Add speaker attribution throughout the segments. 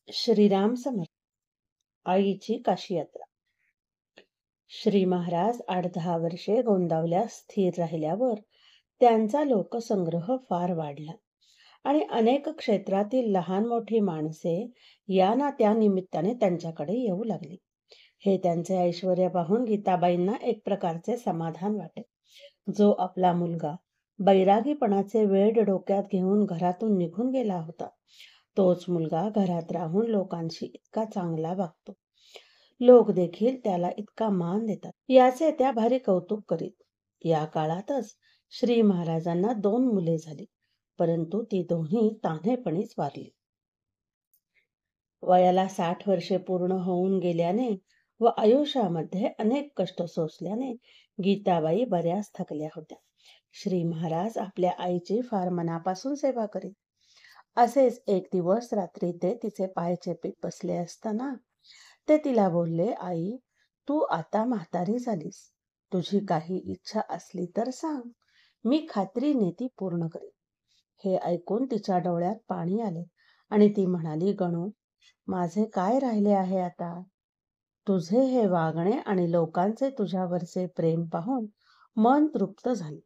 Speaker 1: श्रीराम समर्थ. आईची काशी यात्रा. श्री महाराज 8-10 वर्षे गोंदावल्यात स्थिर राहिल्यावर त्यांचा लोकसंग्रह फार वाढला आणि अनेक क्षेत्रातील लहान मोठी माणसे या ना त्या निमित्ताने त्यांच्याकडे येऊ लागली. हे त्यांचे ऐश्वर्य पाहून गीताबाईंना एक प्रकारचे समाधान वाटे. जो आपला मुलगा बैरागीपणाचे वेड डोक्यात घेऊन घरातून निघून गेला होता, तोच मुलगा घरात राहून लोकांशी इतका चांगला वागतो. लोक देखील त्याला इतका मान देतात, याचे त्या भारी कौतुक करीत. या काळातच श्री महाराजांना 2 मुले झाली, परंतु ती दोन्ही तान्हेपणीच वारली. वयाला 60 वर्षे पूर्ण होऊन गेल्याने व आयुष्यामध्ये अनेक कष्ट सोसल्याने गीताबाई बऱ्याच थकल्या होत्या. श्री महाराज आपल्या आईची फार मनापासून सेवा करीत. असेच एक दिवस रात्री ते तिचे पाय चेपीत बसले असताना ते तिला बोलले, आई, तू आता म्हातारी झालीस. तुझी काही इच्छा असली तर सांग, मी खात्रीने ती पूर्ण करीन. हे ऐकून तिच्या डोळ्यात पाणी आले आणि ती म्हणाली, गणू, माझे काय राहिले आहे आता? तुझे हे वागणे आणि लोकांचे तुझ्यावरचे प्रेम पाहून मन तृप्त झाले.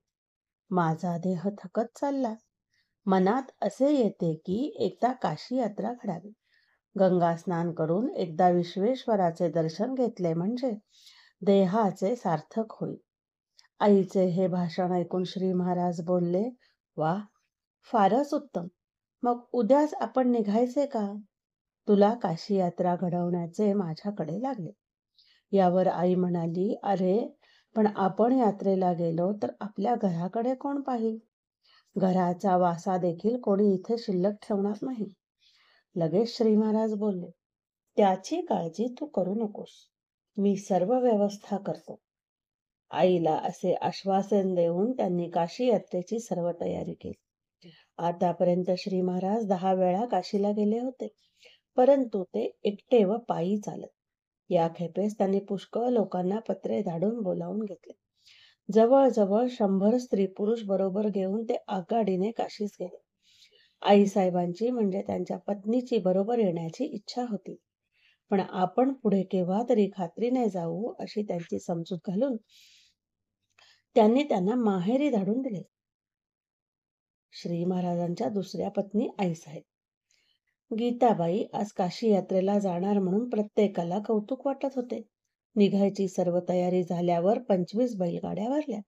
Speaker 1: माझा देह थकत चालला. मनात असे येते की एकदा काशी यात्रा घडावी. गंगा स्नान करून एकदा विश्वेश्वराचे दर्शन घेतले म्हणजे देहाचे सार्थक होईल. आईचे हे भाषण ऐकून श्री महाराज बोलले, वा, फारच उत्तम. मग उद्याच आपण निघायचे का? तुला काशी यात्रा घडवण्याचे माझ्याकडे लागले. यावर आई म्हणाली, अरे, पण आपण यात्रेला गेलो तर आपल्या घराकडे कोण पाहिल? घराचा वासा देखील कोणी इथे शिल्लक ठेवणार नाही. लगेच श्री महाराज बोलले, त्याची काळजी तू करू नकोस, मी सर्व व्यवस्था करतो. आईला असे आश्वासन देऊन त्यांनी काशी यात्रेची सर्व तयारी केली. आतापर्यंत श्री महाराज 10 वेळा काशीला गेले होते, परंतु ते एकटे व पायी चालत. या खेपेस त्यांनी पुष्कळ लोकांना पत्रे धाडून बोलावून घेतले. जवळजवळ 100 स्त्री पुरुष बरोबर घेऊन ते आगगाडीने काशीस गेले. आईसाहेबांची म्हणजे त्यांच्या पत्नीची बरोबर येण्याची इच्छा होती, पण आपण पुढे केव्हा तरी खात्रीने जाऊ अशी त्यांची समजूत घालून त्यांनी त्यांना माहेरी धाडून दिले. श्री महाराजांच्या दुसऱ्या पत्नी आईसाहेब. गीताबाई आज काशी यात्रेला जाणार म्हणून प्रत्येकाला कौतुक वाटत होते. निघायची सर्व तयारी झाल्यावर 25 बैलगाड्या भरल्या.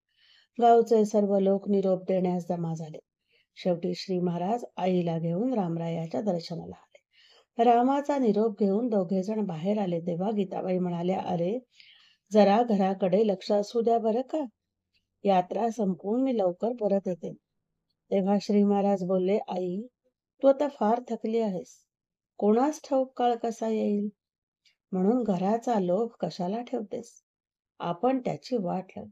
Speaker 1: गावचे सर्व लोक निरोप देण्यास जमा झाले. शेवटी श्री महाराज आईला घेऊन रामरायाच्या दर्शनाला आले. रामाचा निरोप घेऊन दोघेजण बाहेर आले तेव्हा गीताबाई म्हणाल्या, अरे, जरा घराकडे लक्ष असू द्या बरं का. यात्रा संपवून मी लवकर परत येते. तेव्हा श्री महाराज बोलले, आई, तू आता फार थकली आहेस. कोणास ठाऊक काळ कसा येईल, म्हणून घराचा लोभ कशाला ठेवतेस. आपण त्याची वाट लावू.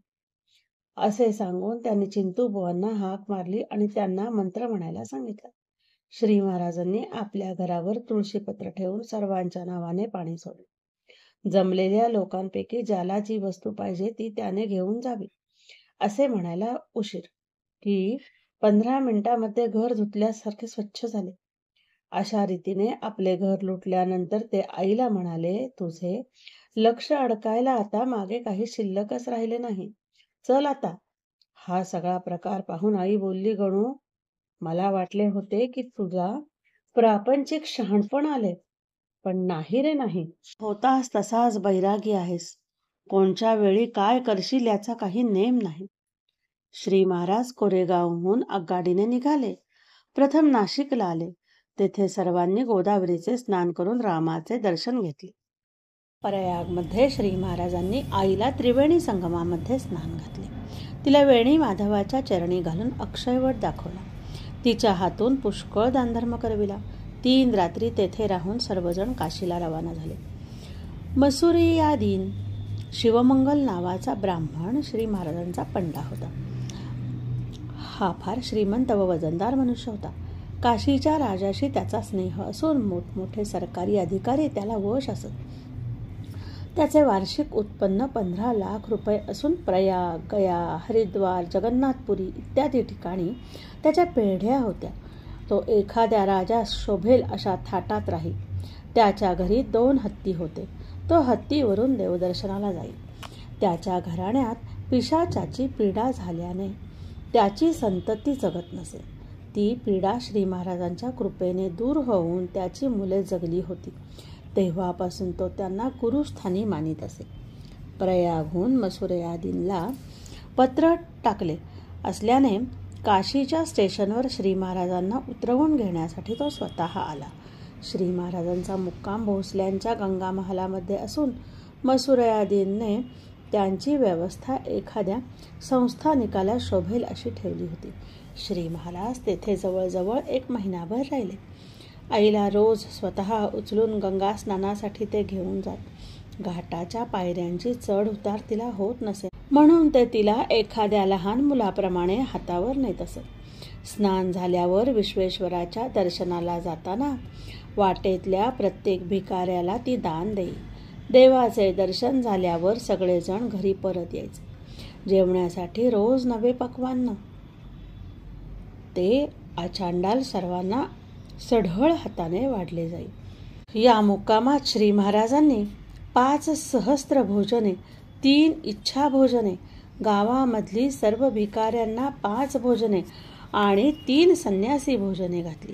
Speaker 1: असे सांगून त्यांनी चिंतूबुवांना हाक मारली आणि त्यांना मंत्र म्हणायला सांगितलं. श्री महाराजांनी आपल्या घरावर तुळशीपत्र ठेवून सर्वांच्या नावाने पाणी सोडले. जमलेल्या लोकांपैकी ज्याला जी वस्तू पाहिजे ती त्याने घेऊन जावी. असे म्हणायला उशीर की 15 मिनिटांमध्ये घर धुतल्यासारखे स्वच्छ झाले. अशा रीतीने आपले घर लुटल्यानंतर ते आईला म्हणाले, तुझे लक्ष अडकायला आता मागे काही शिल्लकच राहिले नाही. चल आता. हा सगळा प्रकार पाहून आई बोलली, गणू, मला वाटले होते की तुझा प्रापंचिक शहाणपण आले, पण नाही रे नाही. होतास तसाच बैरागी आहेस. कोणच्या वेळी काय करशील याचा काही नेम नाही. श्री महाराज कोरेगावहून आगगाडीने निघाले. प्रथम नाशिकला आले. तेथे सर्वांनी गोदावरीचे स्नान करून रामाचे दर्शन घेतले. प्रयागमध्ये श्री महाराजांनी आईला त्रिवेणी संगमामध्ये स्नान घातले. तिला वेणी माधवाच्या चरणी घालून अक्षयवट दाखवला. तिच्या हातून पुष्कळ दानधर्म करविला. 3 रात्री तेथे राहून सर्वजण काशीला रवाना झाले. मसुरी या दिन शिवमंगल नावाचा ब्राह्मण श्री महाराजांचा पंडा होता. हा फार श्रीमंत व वजनदार मनुष्य होता. काशीच्या राजाशी त्याचा स्नेह असून मोठमोठे सरकारी अधिकारी त्याला वश असत. त्याचे वार्षिक उत्पन्न 15 लाख रुपये असून प्रयाग, गया, हरिद्वार, जगन्नाथपुरी इत्यादी ठिकाणी त्याच्या पेढ्या होत्या. तो एखाद्या राजास शोभेल अशा थाटात राही. त्याच्या घरी 2 हत्ती होते. तो हत्तीवरून देवदर्शनाला जाई. त्याच्या घराण्यात पिशाचाची पीडा झाल्याने त्याची संतती जगत नसे. ती पीडा श्री महाराजांच्या कृपेने दूर होऊन त्याची मुले जगली होती. तेव्हापासून तो त्यांना गुरुस्थानी मानित असे. प्रयागहून मसुरयादींना पत्र टाकले असल्याने काशीच्या स्टेशनवर श्री महाराजांना उतरवून घेण्यासाठी तो स्वतः आला. श्री महाराजांचा मुक्काम भोसल्यांच्या गंगा महालामध्ये असून मसुरयादींनी त्यांची व्यवस्था एखाद्या संस्थानिकाला शोभेल अशी ठेवली होती. श्री महाराज तेथे जवळजवळ 1 महिनाभर राहिले. आईला रोज स्वतः उचलून गंगा स्नानासाठी ते घेऊन जात. घाटाच्या पायऱ्यांची चढ उतार तिला होत नसे, म्हणून ते तिला एखाद्या लहान मुलाप्रमाणे हातावर नेत असत. स्नान झाल्यावर विश्वेश्वराच्या दर्शनाला जाताना वाटेतल्या प्रत्येक भिकाऱ्याला ती दान देई. देवाचे दर्शन झाल्यावर सगळेजण घरी परत यायचे. जेवण्यासाठी रोज नवे पक्वान्न. ते आचांडाल सर्वांना सढळ हाताने वाढले जाई. या मुक्कामात श्री महाराजांनी 5 सहस्त्र भोजने, 3 इच्छा भोजने, गावामधली सर्व भिकाऱ्यांना 5 भोजने आणि 3 संन्यासी भोजने घातली.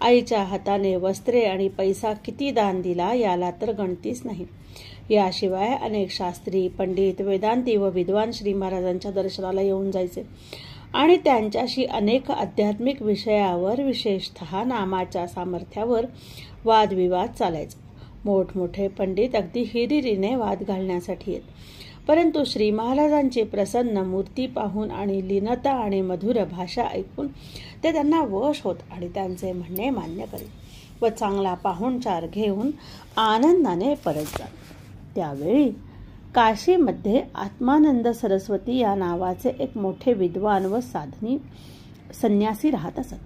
Speaker 1: आईच्या हाताने वस्त्रे आणि पैसा किती दान दिला याला तर गणतीच नाही. याशिवाय अनेक शास्त्री, पंडित, वेदांती व विद्वान श्री महाराजांच्या दर्शनाला येऊन जायचे आणि त्यांच्याशी अनेक आध्यात्मिक विषयावर, विशेषतः नामाच्या सामर्थ्यावर वादविवाद चालायचा. मोठमोठे पंडित अगदी हिरिरीने वाद घालण्यासाठी येत, परंतु श्री महाराजांची प्रसन्न मूर्ती पाहून आणि लीनता आणि मधुर भाषा ऐकून ते त्यांना वश होत आणि त्यांचे म्हणणे मान्य करीत व चांगला पाहुणचार घेऊन आनंदाने परत जात. त्यावेळी काशीमध्ये आत्मानंद सरस्वती या नावाचे एक मोठे विद्वान व साधनी संन्यासी राहत असत.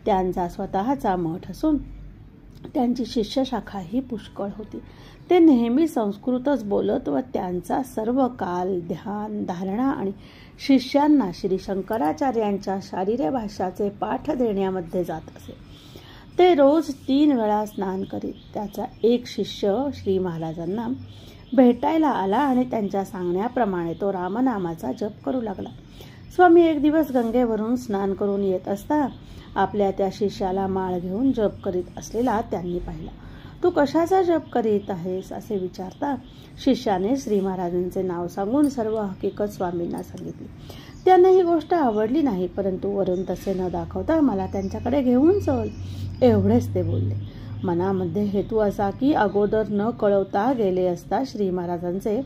Speaker 1: त्यांचा स्वतःचा मठ असून त्यांची शिष्यशाखाही पुष्कळ होती. ते नेहमी संस्कृतच बोलत व त्यांचा सर्व काल ध्यान, धारणा आणि शिष्यांना श्री शंकराचार्यांच्या शारीर भाष्याचे पाठ देण्यामध्ये जात असे. ते रोज 3 वेळा स्नान करीत. त्याचा एक शिष्य श्री महाराजांना भेटायला आला आणि त्यांच्या सांगण्याप्रमाणे तो रामनामाचा जप करू लागला. स्वामी एक दिवस गंगेवरून स्नान करून येत असता आपल्या त्या शिष्याला माळ घेऊन जप करीत असलेला त्यांनी पाहिला. तू कशाचा जप करीत आहेस असे विचारता शिष्याने श्री महाराजांचे नाव सांगून सर्व हकीकत स्वामींना सांगितली. त्यांना ही गोष्ट आवडली नाही, परंतु वरून तसे न दाखवता मला त्यांच्याकडे घेऊन चल एवढेच ते बोलले. मनामध्ये हेतू असा की अगोदर न कळवता गेले असता श्री महाराजांचे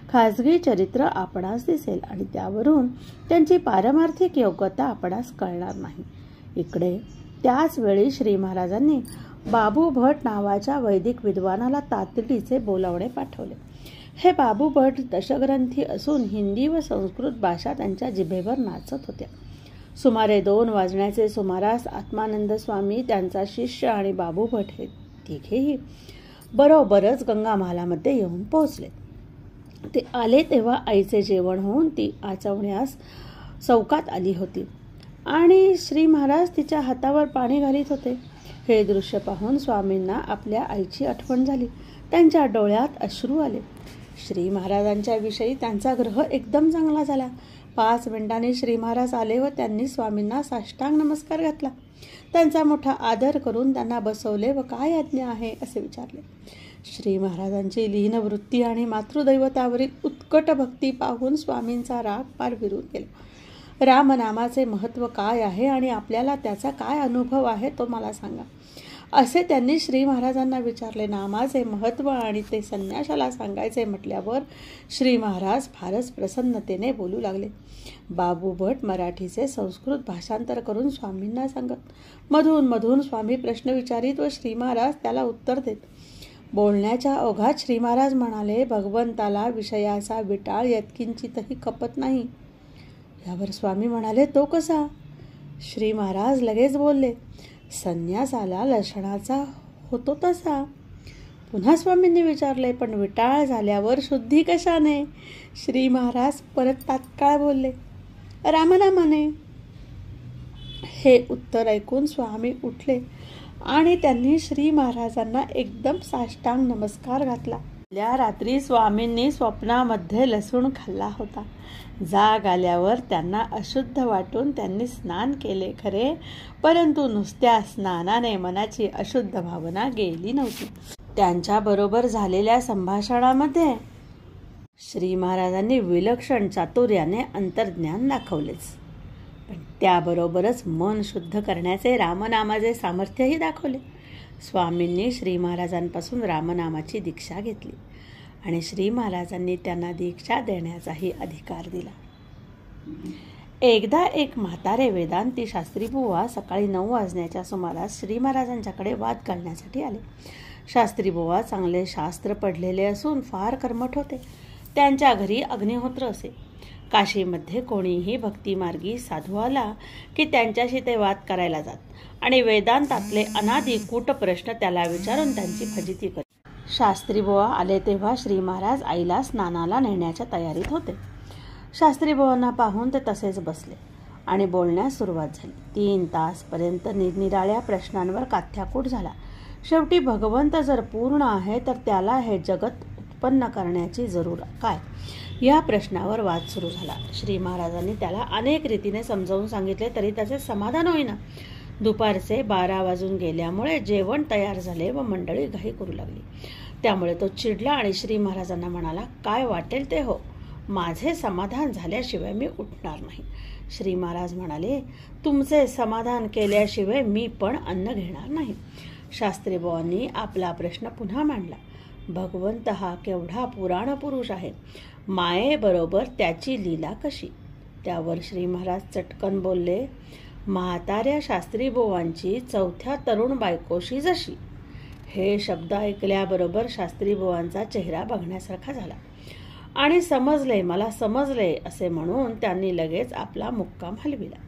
Speaker 1: खाजगी चरित्र आपणास दिसेल आणि त्यावरून त्यांची पारमार्थिक योग्यता आपणास कळणार नाही. इकडे त्याच वेळी श्री महाराजांनी बाबू भट नावाच्या वैदिक विद्वानाला तातडीचे बोलावणे पाठवले. हे बाबू भट दशग्रंथी असून हिंदी व संस्कृत भाषा त्यांच्या जिभेवर नाचत होत्या. सुमारे 2 वाजण्याचे सुमारास आत्मानंद स्वामी, त्यांचा शिष्य आणि बाबू भट हे तिघेही बरोबरच गंगा महालामध्ये येऊन पोहोचले. ते आले तेव्हा आईचे जेवण होऊन ती आचवण्यास चौकात आली होती आणि श्री महाराज तिच्या हातावर पाणी घालीत होते. हे दृश्य पाहून स्वामींना आपल्या आईची आठवण झाली. त्यांच्या डोळ्यात अश्रू आले. श्री महाराजांच्या विषयी त्यांचा ग्रह एकदम चांगला झाला. 5 मिनिटांनी श्री महाराज आले व त्यांनी स्वामींना साष्टांग नमस्कार घातला. त्यांचा मोठा आदर करून त्यांना बसवले व काय आज्ञा आहे असे विचारले. श्री महाराजांची लीन वृत्ती आणि मातृदैवतावरील उत्कट भक्ती पाहून स्वामींचा राग पार विरून गेला. रामनामाचे महत्त्व काय आहे आणि आपल्याला त्याचा काय अनुभव आहे तो मला सांगा असे त्यांनी श्री महाराजांना विचारले. नामाचे महत्त्व आणि ते संन्याशाला सांगायचे म्हटल्यावर श्री महाराज फारच प्रसन्नतेने बोलू लागले. बाबू भट मराठीचे संस्कृत भाषांतर करून स्वामींना सांगत. मधून मधून स्वामी प्रश्न विचारित व श्री महाराज त्याला उत्तर देत. बोलण्याच्या ओघात श्री महाराज म्हणाले, भगवंताला विषयाचा विटाळ यत्किंचितही खपत नाही. यावर स्वामी म्हणाले, तो कसा? श्री महाराज लगेच बोलले, संन्यासाला लक्षणाचा होतो तसा. पुन्हा स्वामींनी विचारले, पण विटाळ झाल्यावर शुद्धी कशाने? श्री महाराज परत तात्काळ बोलले, रामनामाने. हे उत्तर ऐकून स्वामी उठले आणि त्यांनी श्री महाराजांना एकदम साष्टांग नमस्कार घातला. त्या रात्री स्वामींनी स्वप्नामध्ये लसूण खाल्ला होता. जाग आल्यावर त्यांना अशुद्ध वाटून त्यांनी स्नान केले खरे, परंतु नुसत्या स्नानाने मनाची अशुद्ध भावना गेली नव्हती. त्यांच्याबरोबर झालेल्या संभाषणामध्ये श्री महाराजांनी विलक्षण चातुर्याने अंतर्ज्ञान दाखवलेच, पण त्याबरोबरच मन शुद्ध करण्याचे रामनामाचे सामर्थ्यही दाखवले. स्वामींनी श्री महाराजांपासून रामनामाची दीक्षा घेतली आणि श्री महाराजांनी त्यांना दीक्षा देण्याचाही अधिकार दिला. एकदा एक म्हातारे वेदांती शास्त्री बुवा सकाळी 9 वाजण्याच्या सुमारास श्री महाराजांच्याकडे वाद घालण्यासाठी आले. शास्त्री बुवा चांगले शास्त्र पढलेले असून फार कर्मठ होते. त्यांच्या घरी अग्निहोत्र असे. काशीमध्ये कोणीही भक्तिमार्गी साधू आला की त्यांच्याशी ते वाद करायला जात आणि वेदांतातले अनादी कूट प्रश्न त्याला विचारून त्यांची फजिती करीत. शास्त्री बुवा आले तेव्हा श्री महाराज आईला स्नानाला नेण्याच्या तयारीत होते. शास्त्री बुवांना पाहून ते तसेच बसले आणि बोलण्यास सुरुवात झाली. 3 तासपर्यंत निरनिराळ्या प्रश्नांवर काथ्याकूट झाला. शेवटी भगवंत जर पूर्ण आहे तर त्याला हे जगत उत्पन्न करण्याची जरूर काय, या प्रश्नावर वाद सुरू झाला. श्री महाराजांनी त्याला अनेक रीतीने समजावून सांगितले तरी त्याचे समाधान होईना. दुपारचे 12 वाजून गेल्यामुळे जेवण तयार झाले व मंडळी घाई करू लागली. त्यामुळे तो चिडला आणि श्री महाराजांना म्हणाला, काय वाटेल ते हो, माझे समाधान झाल्याशिवाय मी उठणार नाही. श्री महाराज म्हणाले, तुमचे समाधान केल्याशिवाय मी पण अन्न घेणार नाही. शास्त्री बुवांनी आपला प्रश्न पुन्हा मांडला. भगवंत हा केवढा पुराण पुरुष आहे, मायेबरोबर त्याची लीला कशी. त्यावर श्री महाराज चटकन बोलले, म्हाताऱ्या शास्त्री बुवांची 4थ्या तरुण बायकोशी जशी. हे शब्द ऐकल्याबरोबर शास्त्री बुवांचा चेहरा बघण्यासारखा झाला आणि समजले, मला समजले असे म्हणून त्यांनी लगेच आपला मुक्काम हलविला.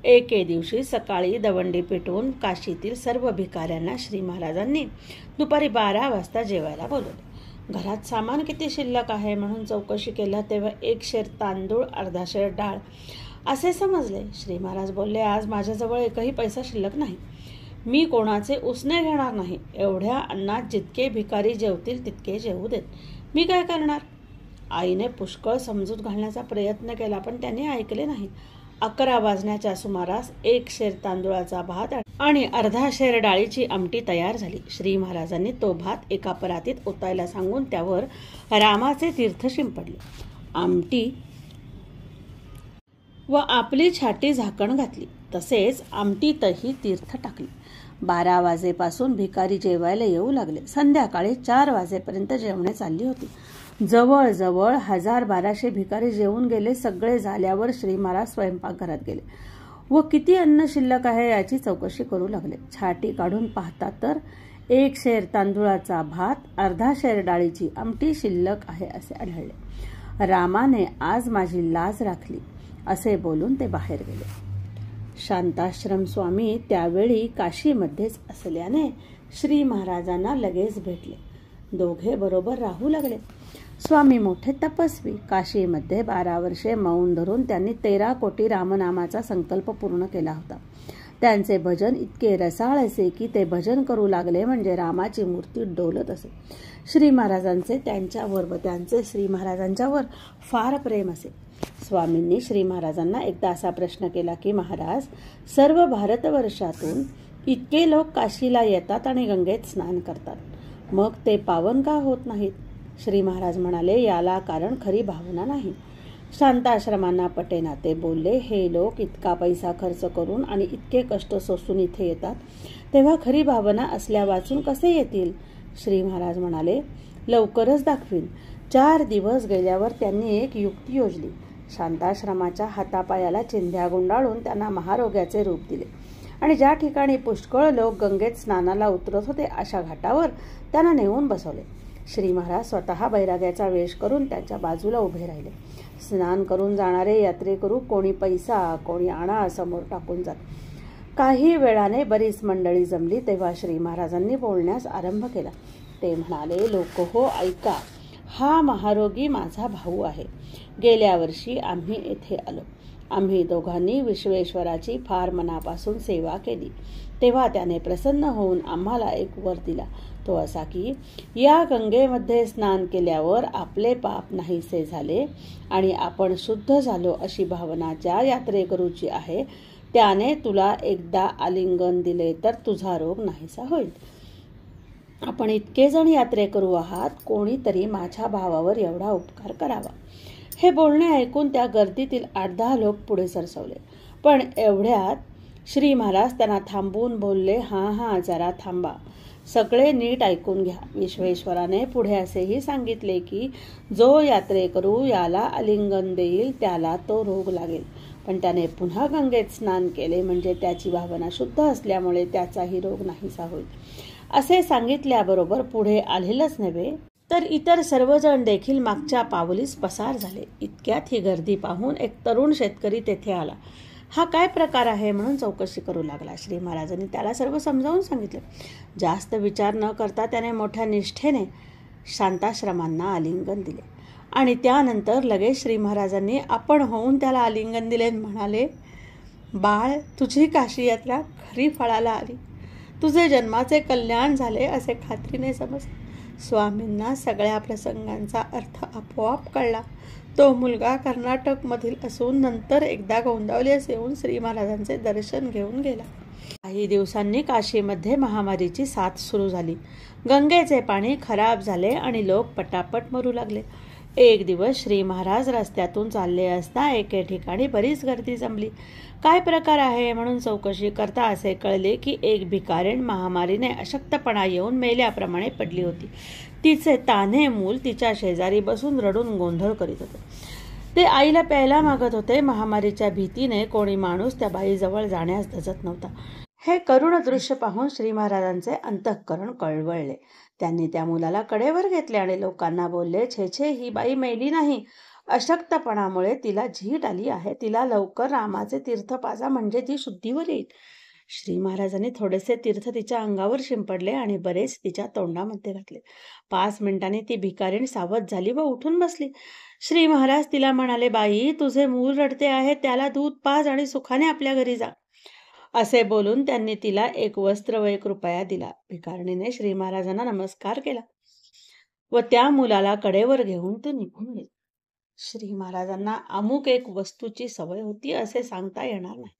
Speaker 1: एके दिवशी सकाळी दवंडी पेटवून काशीतील सर्व भिकाऱ्यांना श्री महाराजांनी दुपारी 12 वाजता जेवायला बोलवले. घरात सामान किती शिल्लक आहे म्हणून चौकशी केला तेव्हा 1 शेर तांदूळ, अर्धा शेर डाळ असे समजले. श्री महाराज बोलले, आज माझ्याजवळ एकही पैसा शिल्लक नाही. मी कोणाचे उसने घेणार नाही. एवढ्या अन्नात जितके भिकारी जेवतील तितके जेवू देत. मी काय करणार. आईने पुष्कळ समजूत घालण्याचा प्रयत्न केला पण त्याने ऐकले नाही. 11 वाजण्याच्या सुमारास 1 शेर तांदूळाचा भात आणि अर्धा शेर डाळीची आमटी तयार झाली. श्री महाराजांनी तो भात एका परातीत ओतायला सांगून त्यावर रामाचे तीर्थ शिंपडले. आमटी व आपली छाटी झाकण घातली. तसेच आमटीतही तीर्थ टाकली. 12 वाजेपासून भिकारी जेवायला येऊ लागले. संध्याकाळी 4 वाजेपर्यंत जेवणे चालली होती. जवळजवळ 1000-1200 भिकारी जेवून गेले. सगळे झाल्यावर श्री महाराज स्वयंपाकघरात गेले व किती अन्न शिल्लक आहे याची चौकशी करू लागले. छाटी काढून पाहता तर 1 शेर तांदूळाचा भात, अर्धा शेर डाळीची आमटी शिल्लक आहे असे आढळले. रामाने आज माझी लाज राखली असे बोलून ते बाहेर गेले. शांताश्रम स्वामी त्यावेळी काशीमध्येच असल्याने श्री महाराजांना लगेच भेटले. दोघे बरोबर राहू लागले. स्वामी मोठे तपस्वी. काशीमध्ये 12 वर्षे मौन धरून त्यांनी 13 कोटी रामनामाचा संकल्प पूर्ण केला होता. त्यांचे भजन इतके रसाळ असे की ते भजन करू लागले म्हणजे रामाची मूर्ती डोलत असे. श्री महाराजांचे त्यांच्यावर व त्यांचे श्री महाराजांच्यावर फार प्रेम असे. स्वामींनी श्री महाराजांना एकदा असा प्रश्न केला की, महाराज, सर्व भारतवर्षातून इतके लोक काशीला येतात आणि गंगेत स्नान करतात, मग ते पावन का होत नाहीत. श्री महाराज म्हणाले, याला कारण खरी भावना नाही. शांताश्रमांना पटेना. ते बोलले, हे लोक इतका पैसा खर्च करून आणि इतके कष्ट सोसून इथे येतात, तेव्हा खरी भावना असल्या वाचून कसे येतील. श्री महाराज म्हणाले, लवकरच दाखवीन. 4 दिवस गेल्यावर त्यांनी एक युक्ती योजली. शांताश्रमाच्या हातापायाला चिंध्या गुंडाळून त्यांना महारोग्याचे रूप दिले आणि ज्या ठिकाणी पुष्कळ लोक गंगेत स्नानाला उतरत होते अशा घाटावर त्यांना नेऊन बसवले. श्री महाराज स्वतः बैराग्याचा वेश करून त्यांच्या बाजूला उभे राहिले. स्नान करून जाणारे यात्रेकरू कोणी पैसा, कोणी आणा समोर टाकून जात. काही वेळाने बरीच मंडळी जमली तेव्हा श्री महाराजांनी बोलण्यास आरंभ केला. ते म्हणाले, लोक हो, ऐका. हा महारोगी माझा भाऊ आहे. गेल्या वर्षी आम्ही येथे आलो आम्ही दोघांनी विश्वेश्वराची फार मनापासून सेवा केली. तेव्हा त्याने प्रसन्न होऊन आम्हाला एक वर दिला, तो असा की या गंगेमध्ये स्नान केल्यावर आपले पाप नाहीसे झाले आणि आपण शुद्ध झालो अशी भावना ज्या यात्रेकरूची आहे त्याने तुला एकदा आलिंगन दिले तर तुझा रोग नाहीसा होईल. आपण इतके जण यात्रेकरू आहात, कोणीतरी माझ्या भावावर एवढा उपकार करावा. हे बोलणे ऐकून त्या गर्दीतील 8-10 लोक पुढे सरसवले. पण एवढ्यात श्री महाराज त्यांना थांबवून बोलले, हां जरा थांबा, सगळे नीट ऐकून घ्या. विश्वेश्वराने पुढे असेही सांगितले की जो यात्रेकरू याला आलिंगन देईल त्याला तो रोग लागेल, पण त्याने पुन्हा गंगेत स्नान केले म्हणजे त्याची भावना शुद्ध असल्यामुळे त्याचाही रोग नाहीसा होईल. असे सांगितल्याबरोबर पुढे आलेलंच नव्हे तर इतर सर्वजण देखील मागच्या पावलीस पसार झाले. इतक्यात ही गर्दी पाहून एक तरुण शेतकरी तेथे आला. हा काय प्रकार आहे म्हणून चौकशी करू लागला. श्री महाराजांनी त्याला सर्व समजावून सांगितले. जास्त विचार न करता त्याने मोठ्या निष्ठेने शांताश्रमांना आलिंगन दिले आणि त्यानंतर लगेच श्री महाराजांनी आपण होऊन त्याला आलिंगन दिले. म्हणाले, बाळ, तुझी काशी यात्रा खरी फळाला आली. तुझे जन्माचे कल्याण झाले असे खात्रीने समज. स्वामींना सगळ्या प्रसंगांचा अर्थ आपोआप कळला. तो मुलगा कर्नाटकमधील असून नंतर एकदा गोंदावलेस येऊन श्री महाराजांचे दर्शन घेऊन गेला. काही दिवसांनी काशीमध्ये महामारीची साथ सुरू झाली. गंगेचे पाणी खराब झाले आणि लोक पटापट मरू लागले. एक दिवस श्री महाराज रस्त्यातून चालले असता एके ठिकाणी बरीच गर्दी जमली. काय प्रकार आहे म्हणून चौकशी करता असे कळले की एक भिकारीण महामारीने अशक्तपणा येऊन मेल्याप्रमाणे पडली होती. तिचे तान्हे मूल तिच्या शेजारी बसून रडून गोंधळ करीत होते. ते आईला प्यायला मागत होते. महामारीच्या भीतीने कोणी माणूस त्या बाईजवळ जाण्यास धजत नव्हता. हे करुण दृश्य पाहून श्री महाराजांचे अंतःकरण कळवळले. त्यांनी त्या मुलाला कडेवर घेतले आणि लोकांना बोलले, छे, ही बाई मेली नाही, अशक्तपणामुळे तिला झीट आली आहे. तिला लवकर रामाचे तीर्थ पाजा म्हणजे ती शुद्धीवर येईल. श्री महाराजांनी थोडेसे तीर्थ तिच्या अंगावर शिंपडले आणि बरेच तिच्या तोंडामध्ये घातले. 5 मिनिटांनी ती भिकारीण सावध झाली व उठून बसली. श्री महाराज तिला म्हणाले, बाई, तुझे मूल रडते आहे, त्याला दूध पाज आणि सुखाने आपल्या घरी जा. असे बोलून त्यांनी तिला एक वस्त्र व 1 रुपया दिला. भिकारणीने श्री महाराजांना नमस्कार केला व त्या मुलाला कडेवर घेऊन ते निघून गेले. श्री महाराजांना अमुक एक वस्तूची सवय होती असे सांगता येणार नाही,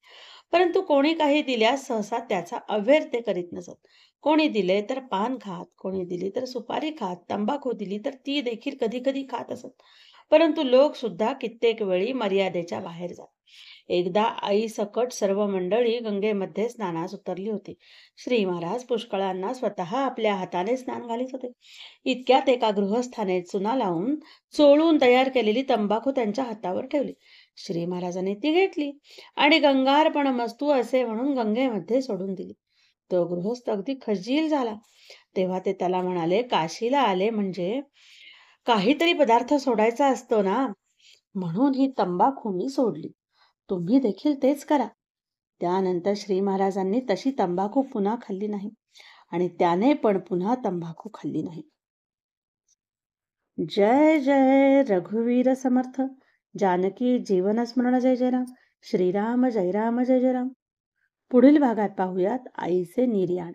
Speaker 1: परंतु कोणी काही दिल्यास सहसा त्याचा अव्हेर ते करीत नसत. कोणी दिले तर पान खात, कोणी दिली तर सुपारी खात, तंबाखू दिली तर ती देखील कधी कधी खात असत. परंतु लोक सुद्धा कित्येक वेळी मर्यादेच्या बाहेर जात. एकदा आई सकट सर्व मंडळी गंगेमध्ये स्नानास उतरली होती. श्री महाराज पुष्कळांना स्वतः आपल्या हाताने स्नान घालीत होते. इतक्यात एका गृहस्थाने चुना लावून चोळून तयार केलेली तंबाखू त्यांच्या हातावर ठेवली. श्री महाराजांनी ती घेतली आणि गंगार्पण मस्तू असे म्हणून गंगेमध्ये सोडून दिली. तो गृहस्थ अगदी खजील झाला. तेव्हा ते त्याला म्हणाले, काशीला आले म्हणजे काहीतरी पदार्थ सोडायचा असतो ना, म्हणून ही तंबाखू मी सोडली. तुम्ही देखील तेच करा. त्यानंतर श्री महाराजांनी तशी तंबाखू पुन्हा खाल्ली नाही आणि त्याने पण पुन्हा तंबाखू खाल्ली नाही. जय जय रघुवीर समर्थ. जानकी जीवन स्मरण. जय जय राम. श्रीराम जय राम जय जय राम. पुढील भागात पाहूयात आईचे निर्याण.